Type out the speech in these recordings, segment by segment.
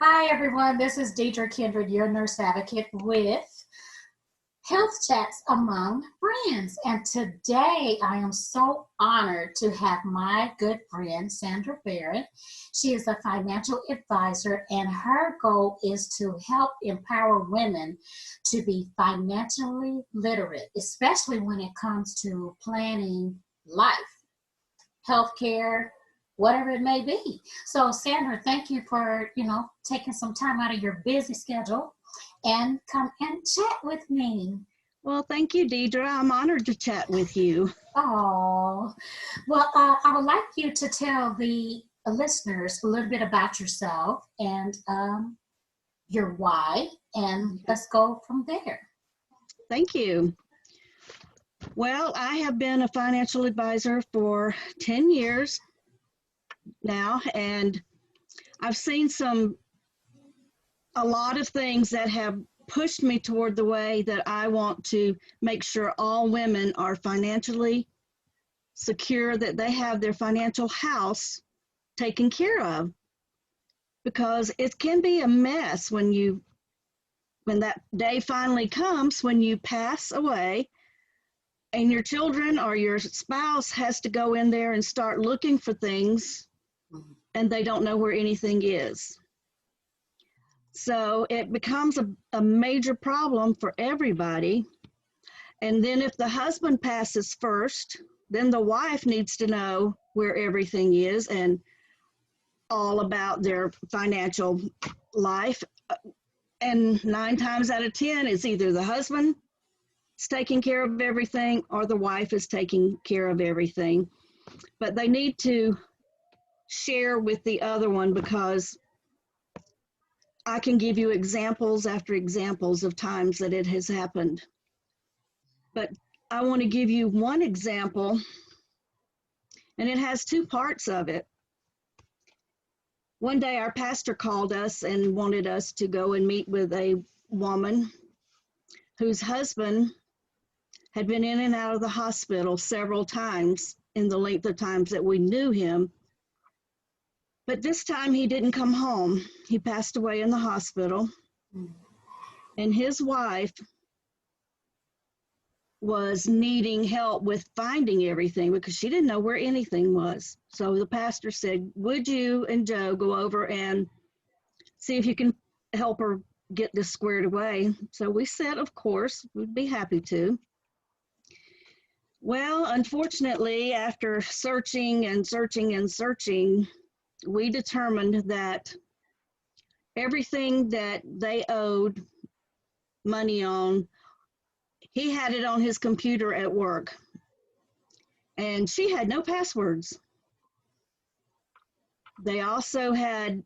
Hi, everyone. This is Deidre Kindred, your nurse advocate with Health Chats Among Friends. And today I am so honored to have my good friend, Sandra Barron. She is a financial advisor, and her goal is to help empower women to be financially literate, especially when it comes to planning life, healthcare, whatever it may be. So Sandra, thank you for, taking some time out of your busy schedule and come and chat with me. Well, thank you, Deidre. I'm honored to chat with you. Oh, well, I would like you to tell the listeners a little bit about yourself and your why, and let's go from there. Thank you. Well, I have been a financial advisor for 10 years now, and I've seen a lot of things that have pushed me toward the way that I want to make sure all women are financially secure, that they have their financial house taken care of, because it can be a mess when that day finally comes, when you pass away and your children or your spouse has to go in there and start looking for things and they don't know where anything is. So it becomes a major problem for everybody. And then if the husband passes first, then the wife needs to know where everything is and all about their financial life. And 9 times out of 10, it's either the husband is taking care of everything or the wife is taking care of everything. But they need to share with the other one, because I can give you examples after examples of times that it has happened. But I want to give you one example, and it has 2 parts of it. One day our pastor called us and wanted us to go and meet with a woman whose husband had been in and out of the hospital several times in the length of times that we knew him. But this time he didn't come home. He passed away in the hospital. And his wife was needing help with finding everything because she didn't know where anything was. So the pastor said, would you and Joe go over and see if you can help her get this squared away? So we said, of course, we'd be happy to. Well, unfortunately, after searching and searching and searching, we determined that everything that they owed money on, he had it on his computer at work. And she had no passwords. They also had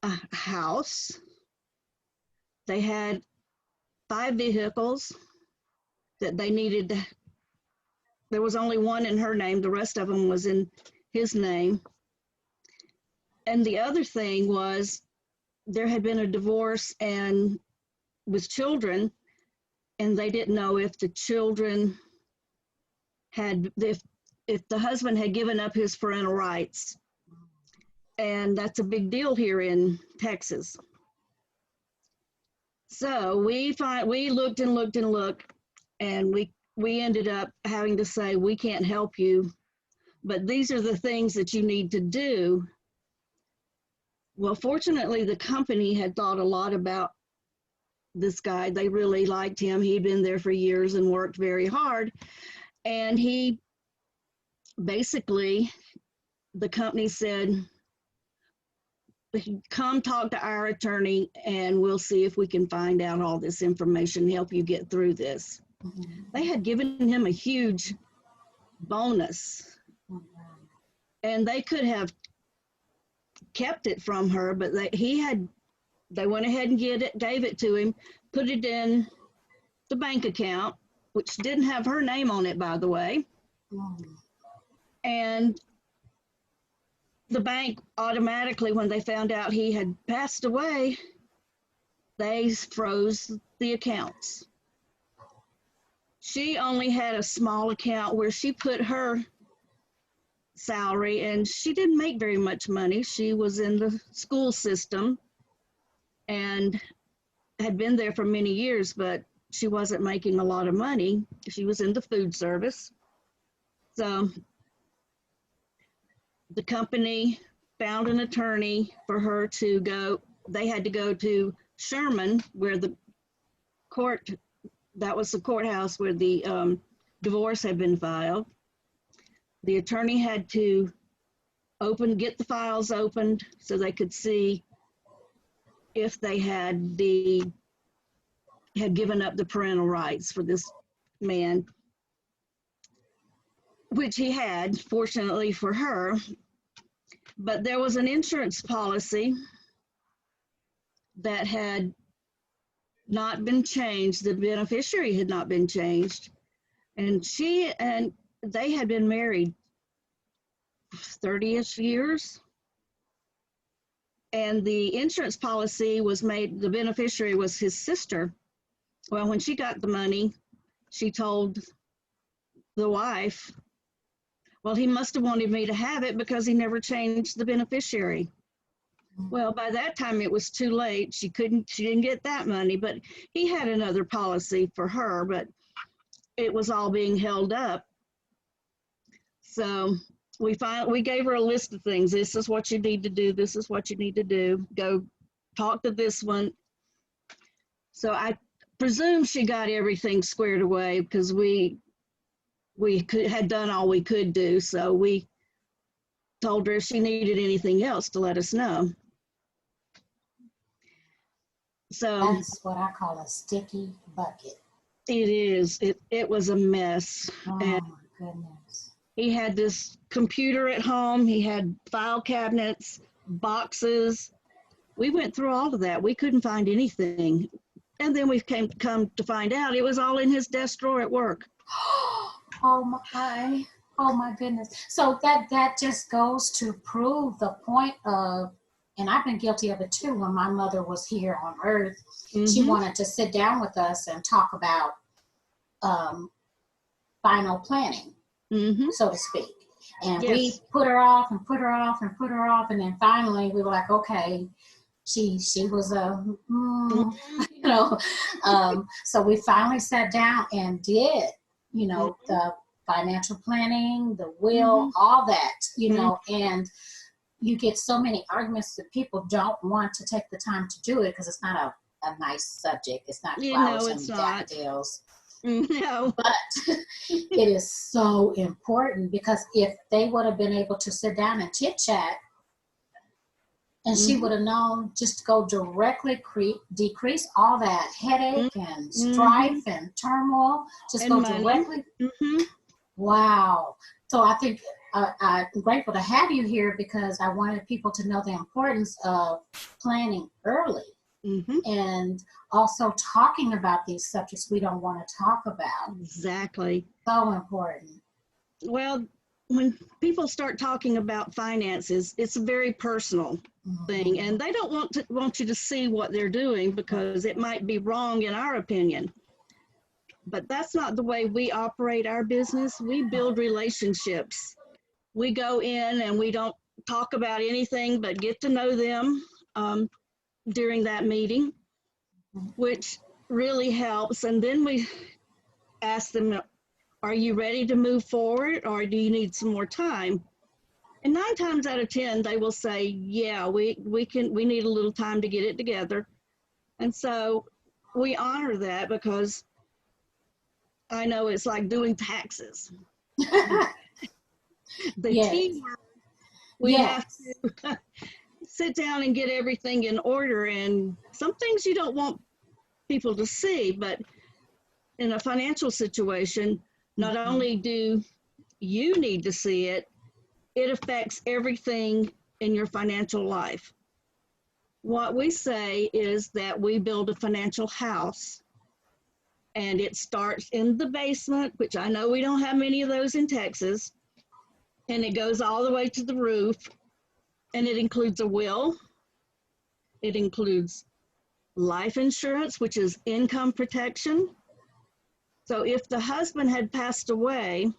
a house. They had 5 vehicles that they needed to. There was only one in her name. The rest of them was in his name. And the other thing was, there had been a divorce and with children, and they didn't know if the children had, if the husband had given up his parental rights. And that's a big deal here in Texas. So we looked and looked and looked, and we ended up having to say, we can't help you, but these are the things that you need to do. Well, fortunately, the company had thought a lot about this guy. They really liked him. He'd been there for years and worked very hard. And he basically, the company said, come talk to our attorney and we'll see if we can find out all this information, help you get through this. They had given him a huge bonus, and they could have kept it from her, but they went ahead and gave it to him, put it in the bank account, which didn't have her name on it, by the way. And the bank automatically, when they found out he had passed away, they froze the accounts. She only had a small account where she put her salary, and she didn't make very much money. She was in the school system, and had been there for many years, but she wasn't making a lot of money. She was in the food service. So the company found an attorney for her to go. They had to go to Sherman, where the court, that was the courthouse where the divorce had been filed. The attorney had to get the files opened so they could see if they had given up the parental rights for this man, which he had, fortunately for her. But there was an insurance policy that had not been changed. The beneficiary had not been changed. And they had been married 30-ish years. And the insurance policy was made, the beneficiary was his sister. Well, when she got the money, she told the wife, well, he must have wanted me to have it because he never changed the beneficiary. Well, by that time it was too late. She didn't get that money, but he had another policy for her, but it was all being held up. So we gave her a list of things. This is what you need to do. This is what you need to do. Go talk to this one. So I presume she got everything squared away because we had done all we could do. So we told her if she needed anything else to let us know. So that's what I call a sticky bucket. It is. It was a mess. Oh, and my goodness. He had this computer at home. He had file cabinets, boxes. We went through all of that. We couldn't find anything. And then we come to find out it was all in his desk drawer at work. Oh my goodness. So that just goes to prove the point of, and I've been guilty of it too, when my mother was here on earth, she wanted to sit down with us and talk about final planning, so to speak. And we put her off and put her off and put her off. And then finally we were like, okay, she was so we finally sat down and did, the financial planning, the will, all that, and you get so many arguments that people don't want to take the time to do it because it's not a nice subject. It's not flowers and daffodils. No. But it is so important because if they would have been able to sit down and chit chat, and she would have known just to go directly decrease all that headache and strife and turmoil, just go directly. Wow. So I think I'm grateful to have you here because I wanted people to know the importance of planning early and also talking about these subjects we don't want to talk about. Exactly. So important. Well, when people start talking about finances, it's a very personal thing, and they don't want you to see what they're doing because it might be wrong in our opinion. But that's not the way we operate our business. We build relationships. We go in and we don't talk about anything but get to know them during that meeting, which really helps. And then we ask them, are you ready to move forward or do you need some more time? And 9 times out of 10, they will say, yeah, we need a little time to get it together. And so we honor that because I know it's like doing taxes. Teamwork, we have to sit down and get everything in order. And some things you don't want people to see, but in a financial situation, not only do you need to see it, it affects everything in your financial life. What we say is that we build a financial house, and it starts in the basement, which I know we don't have many of those in Texas, and it goes all the way to the roof, and it includes a will. It includes life insurance, which is income protection. So if the husband had passed away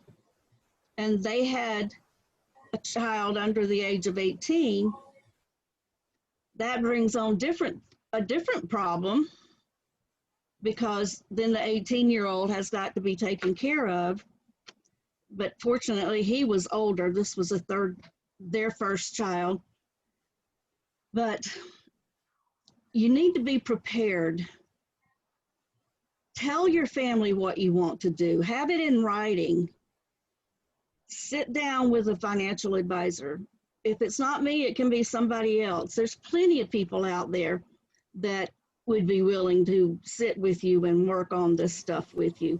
and they had a child under the age of 18, that brings on different a different problem because then the 18-year-old has got to be taken care of. But fortunately, he was older. This was their first child. But you need to be prepared. Tell your family what you want to do. Have it in writing. Sit down with a financial advisor. If it's not me, it can be somebody else. There's plenty of people out there that would be willing to sit with you and work on this stuff with you.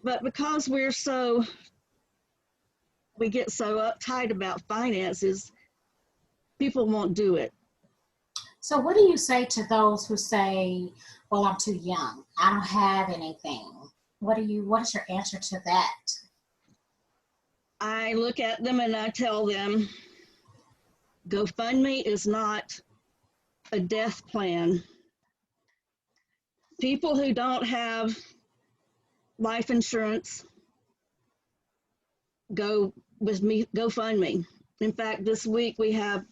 But because we get so uptight about finances, people won't do it. So what do you say to those who say, well, I'm too young, I don't have anything? What is your answer to that? I look at them and I tell them, GoFundMe is not a death plan. People who don't have life insurance, go with me, GoFundMe. In fact, this week we have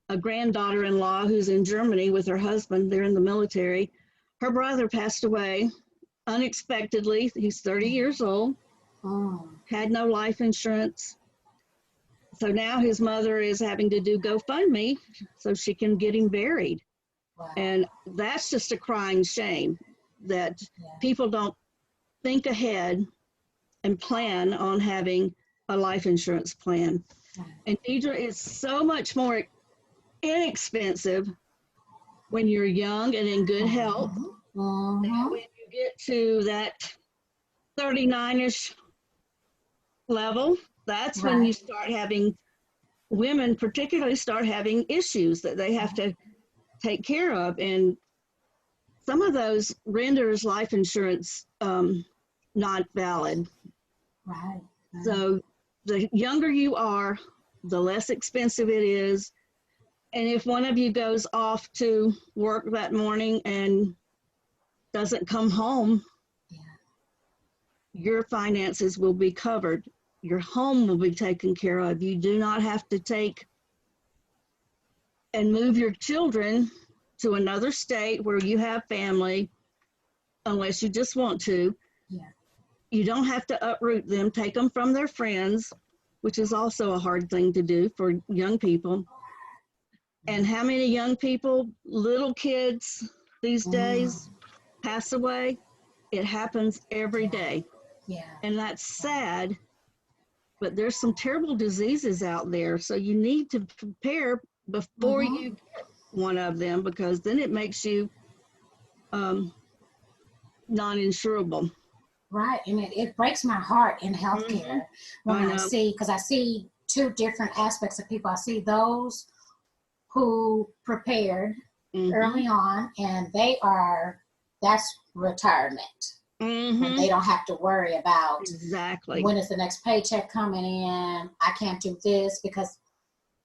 a granddaughter-in-law who's in Germany with her husband. They're in the military. Her brother passed away unexpectedly. He's 30 years old, had no life insurance. So now his mother is having to do GoFundMe so she can get him buried. Wow. And that's just a crying shame that people don't think ahead and plan on having a life insurance plan. And Deidre, it's so much more inexpensive when you're young and in good health. And when you get to that 39-ish level, that's when you start having, women particularly start having issues that they have to take care of. And some of those renders life insurance not valid. Right. So the younger you are, the less expensive it is. And if one of you goes off to work that morning and doesn't come home, your finances will be covered. Your home will be taken care of. You do not have to take and move your children to another state where you have family, unless you just want to. You don't have to uproot them, take them from their friends, which is also a hard thing to do for young people. And how many young people, little kids these days, pass away? It happens every day. And that's sad, but there's some terrible diseases out there. So you need to prepare before you get one of them, because then it makes you non-insurable. Right, and it breaks my heart in healthcare when I see, because I see two different aspects of people. I see those who prepared early on, and that's retirement. When they don't have to worry about when is the next paycheck coming in. I can't do this, because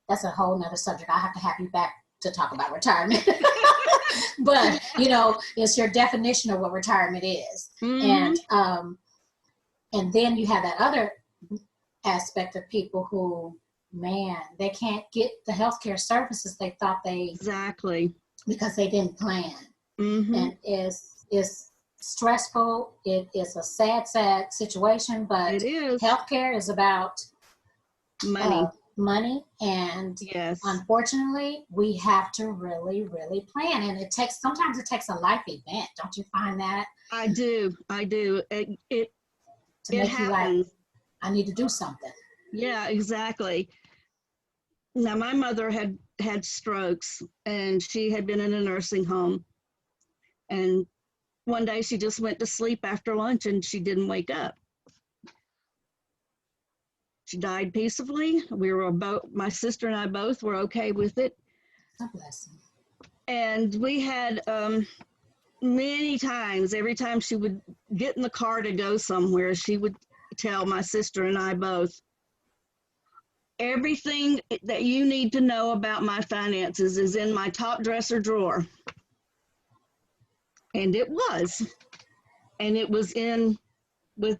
that's a whole nother subject. I have to have you back to talk about retirement. But it's your definition of what retirement is. And then you have that other aspect of people who, man, they can't get the healthcare services they thought because they didn't plan. And it's stressful. It is a sad situation, but healthcare is about money, and unfortunately we have to really, really plan. And sometimes it takes a life event. Don't you find that? I do. It make happens. You like, I need to do something. Yeah, exactly. Now, my mother had strokes, and she had been in a nursing home, and one day she just went to sleep after lunch and she didn't wake up. She died peacefully. My sister and I both were okay with it. God bless him. And we had many times, every time she would get in the car to go somewhere, she would tell my sister and I both, everything that you need to know about my finances is in my top dresser drawer. And it was. And it was in with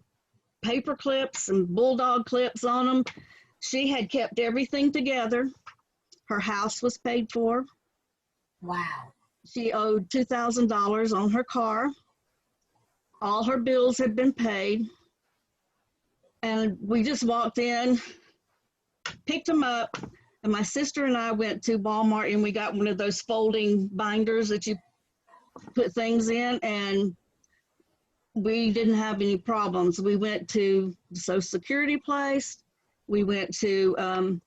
paper clips and bulldog clips on them. She had kept everything together. Her house was paid for. Wow. She owed $2,000 on her car. All her bills had been paid. And we just walked in, picked them up, and my sister and I went to Walmart and we got one of those folding binders that you put things in, and we didn't have any problems. We went to the Social Security place. We went to,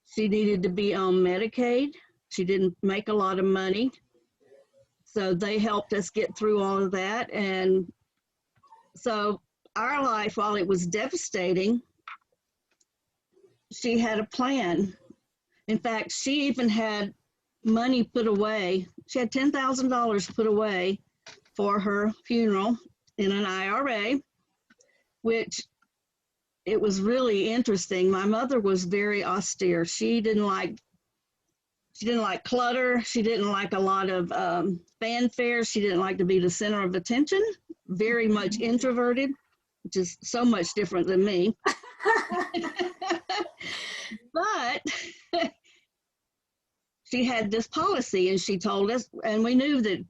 she needed to be on Medicaid. She didn't make a lot of money. So they helped us get through all of that. And so our life, while it was devastating, she had a plan. In fact, she even had money put away. She had $10,000 put away for her funeral in an IRA, which it was really interesting. My mother was very austere. She didn't like clutter. She didn't like a lot of fanfare. She didn't like to be the center of attention. Very much introverted, which is so much different than me. But she had this policy, and she told us, and we knew that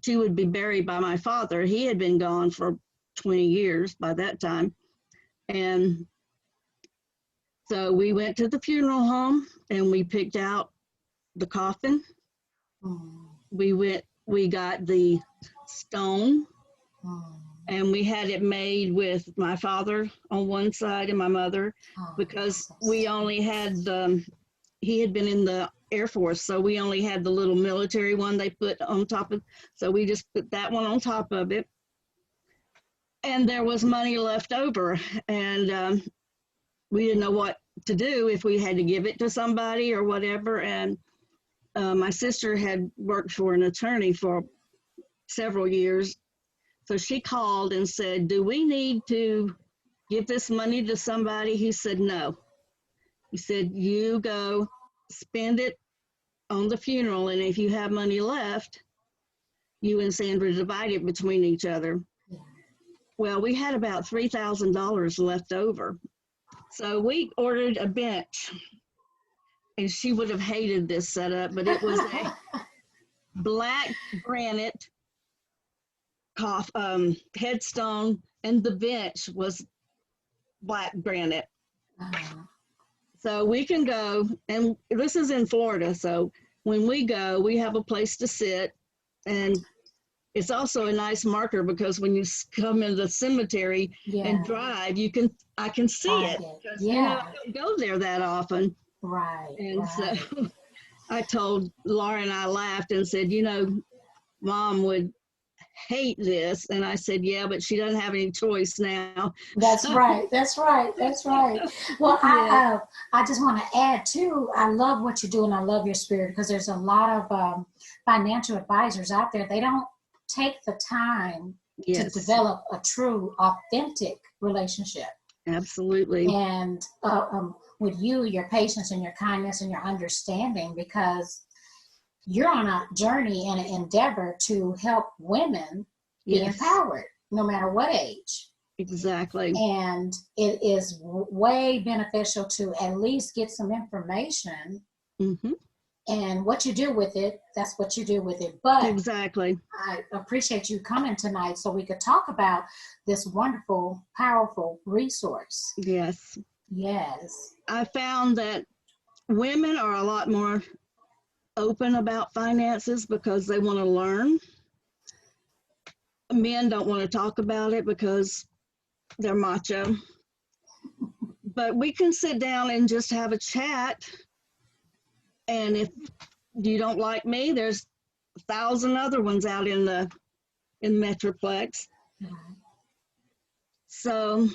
she would be buried by my father. He had been gone for 20 years by that time. And so we went to the funeral home and we picked out the coffin. We got the stone, and we had it made with my father on one side and my mother, because we only had he had been in the Air Force, so we only had the little military one they put on top of, so we just put that one on top of it. And there was money left over, and we didn't know what to do, if we had to give it to somebody or whatever. And my sister had worked for an attorney for several years, so she called and said, do we need to give this money to somebody? He said, no. He said, you go spend it on the funeral, and if you have money left, you and Sandra divide it between each other. Well, we had about $3,000 left over. So we ordered a bench, and she would have hated this setup, but it was a black granite headstone, and the bench was black granite. So we can go, and this is in Florida, so when we go, we have a place to sit, and it's also a nice marker, because when you come in the cemetery and drive, I can see it. Because I don't go there that often. Right. And so I told Laura, and I laughed and said, Mom would hate this. And I said, yeah, but she doesn't have any choice now. That's right. Well, I just want to add too, I love what you do, and I love your spirit, because there's a lot of financial advisors out there. They don't take the time to develop a true, authentic relationship. Absolutely. And with you, your patience and your kindness and your understanding, because you're on a journey and an endeavor to help women be empowered, no matter what age. Exactly. And it is way beneficial to at least get some information. And what you do with it, that's what you do with it. But exactly, I appreciate you coming tonight so we could talk about this wonderful, powerful resource. Yes. I found that women are a lot more open about finances because they want to learn. Men don't want to talk about it because they're macho. But we can sit down and just have a chat. And if you don't like me, there's 1,000 other ones out in Metroplex. So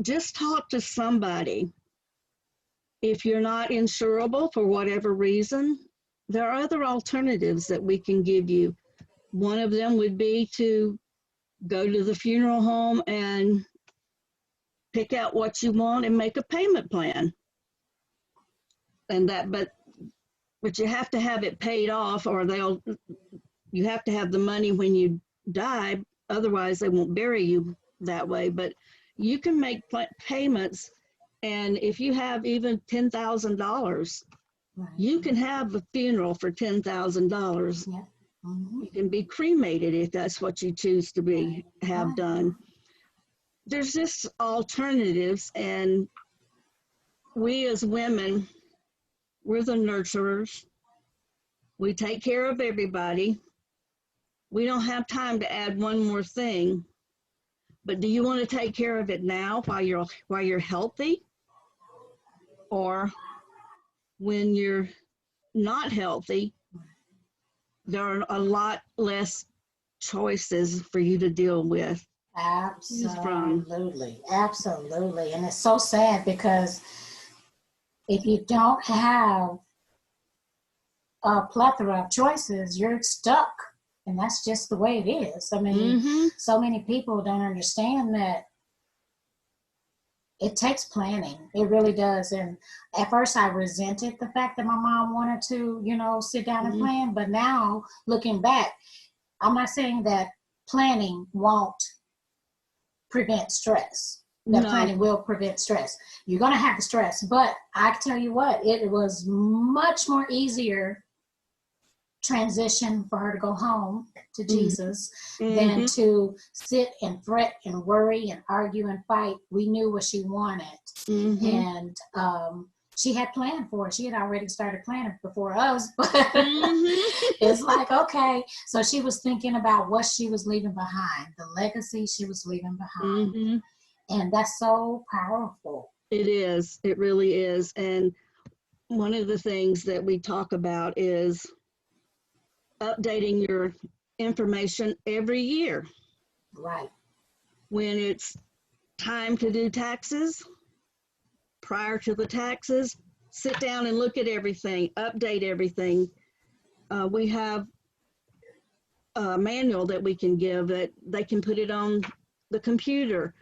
just talk to somebody. If you're not insurable for whatever reason, there are other alternatives that we can give you. One of them would be to go to the funeral home and pick out what you want and make a payment plan. And but you have to have it paid off, or you have to have the money when you die, otherwise they won't bury you that way. But you can make payments, and if you have even $10,000, You can have a funeral for $10,000. Yeah. Mm-hmm. You can be cremated if that's what you choose to have done. There's just alternatives, and we as women, we're the nurturers. We take care of everybody. We don't have time to add one more thing. But do you want to take care of it now while you're healthy, or when you're not healthy? There are a lot less choices for you to deal with. Absolutely. Absolutely. And it's so sad because if you don't have a plethora of choices, you're stuck. And that's just the way it is. I mean, so many people don't understand that it takes planning. It really does. And at first I resented the fact that my mom wanted to, sit down and plan. But now looking back, I'm not saying that planning won't prevent stress. That planning will prevent stress. You're going to have the stress. But I tell you what, it was much more easier transition for her to go home to Jesus than to sit and fret and worry and argue and fight. We knew what she wanted, and she had planned for it. She had already started planning before us, but it's like, okay, so she was thinking about what she was leaving behind, the legacy she was leaving behind, and that's so powerful. It is. It really is. And one of the things that we talk about is updating your information every year. Right. When it's time to do taxes, prior to the taxes, sit down and look at everything, update everything. We have a manual that we can give that they can put it on the computer,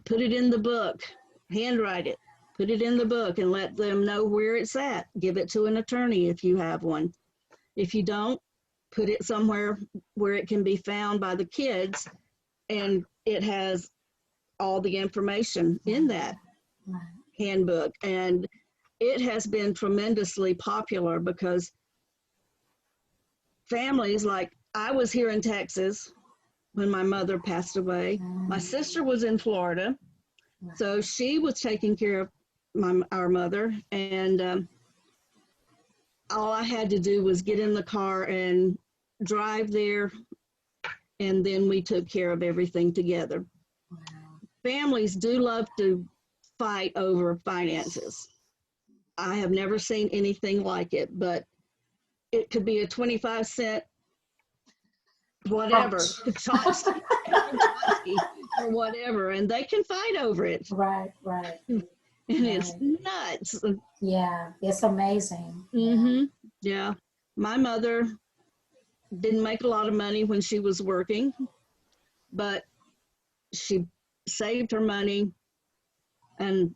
put it in the book, handwrite it, put it in the book and let them know where it's at. Give it to an attorney if you have one. If you don't, put it somewhere where it can be found by the kids, and it has all the information in that handbook. And it has been tremendously popular because families, like I was here in Texas when my mother passed away. My sister was in Florida, so she was taking care of our mother, and all I had to do was get in the car and drive there, and then we took care of everything together. Families do love to fight over finances. I have never seen anything like it, but it could be a 25-cent whatever, or whatever, and they can fight over it. Right. And it's nuts. Yeah, it's amazing. Yeah. My mother didn't make a lot of money when she was working, but she saved her money and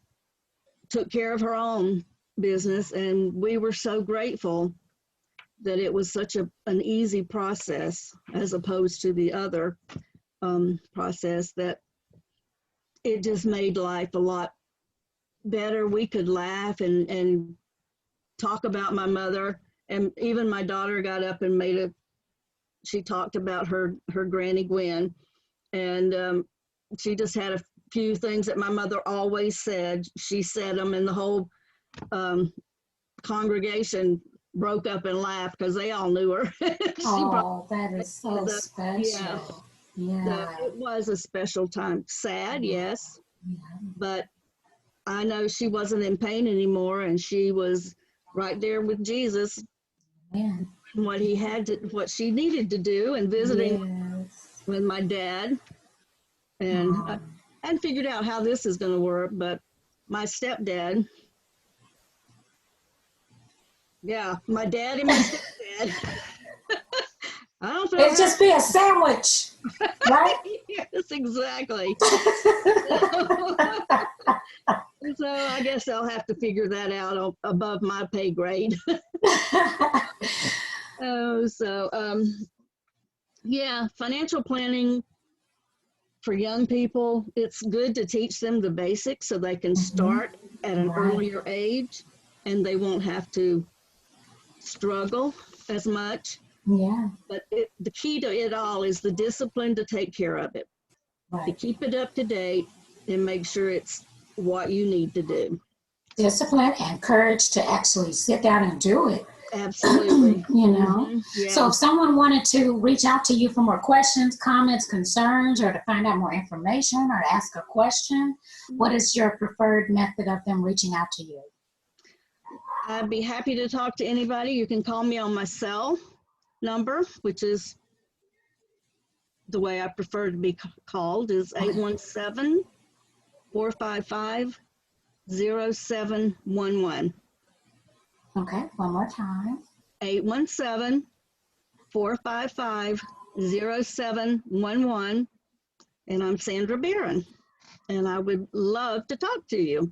took care of her own business, and we were so grateful that it was such an easy process as opposed to the other process, that it just made life a lot better. We could laugh and talk about my mother, and even my daughter got up and she talked about her Granny Gwen, and she just had a few things that my mother always said. She said them, and the whole congregation broke up and laughed because they all knew her. That is so special. So it was a special time. Sad, yes, but I know she wasn't in pain anymore, and she was right there with Jesus, what she needed to do, and visiting with my dad. And I hadn't figured out how this is going to work, but my stepdad, my dad and my stepdad. I don't know. It'd just be a sandwich, right? Yes, exactly. So I guess I'll have to figure that out above my pay grade. Financial planning for young people, it's good to teach them the basics so they can start at an earlier age. and they won't have to struggle as much. Yeah. But the key to it all is the discipline to take care of it, to Right. keep it up to date and make sure it's what you need to do. Discipline and courage to actually sit down and do it. Absolutely. You know. So Yeah. if someone wanted to reach out to you for more questions, comments, concerns, or to find out more information or to ask a question, what is your preferred method of them reaching out to you? I'd be happy to talk to anybody. You can call me on my cell number, which is the way I prefer to be called, is 817-455-0711. Okay, one more time. 817-455-0711. And I'm Sandra Barron, and I would love to talk to you.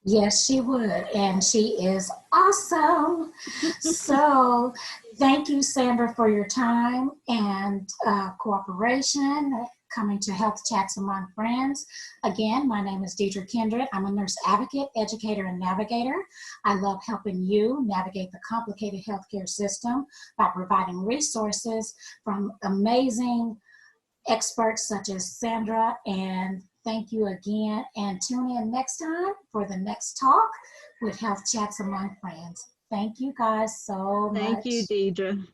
Yes, she would, and she is awesome. So thank you, Sandra, for your time and cooperation coming to Health Chats Among Friends. Again, my name is Deidre Kindred. I'm a nurse advocate, educator, and navigator. I love helping you navigate the complicated healthcare system by providing resources from amazing experts such as Sandra. And thank you again, and tune in next time for the next talk with Health Chats Among Friends. Thank you guys so much. Thank you, Deidre.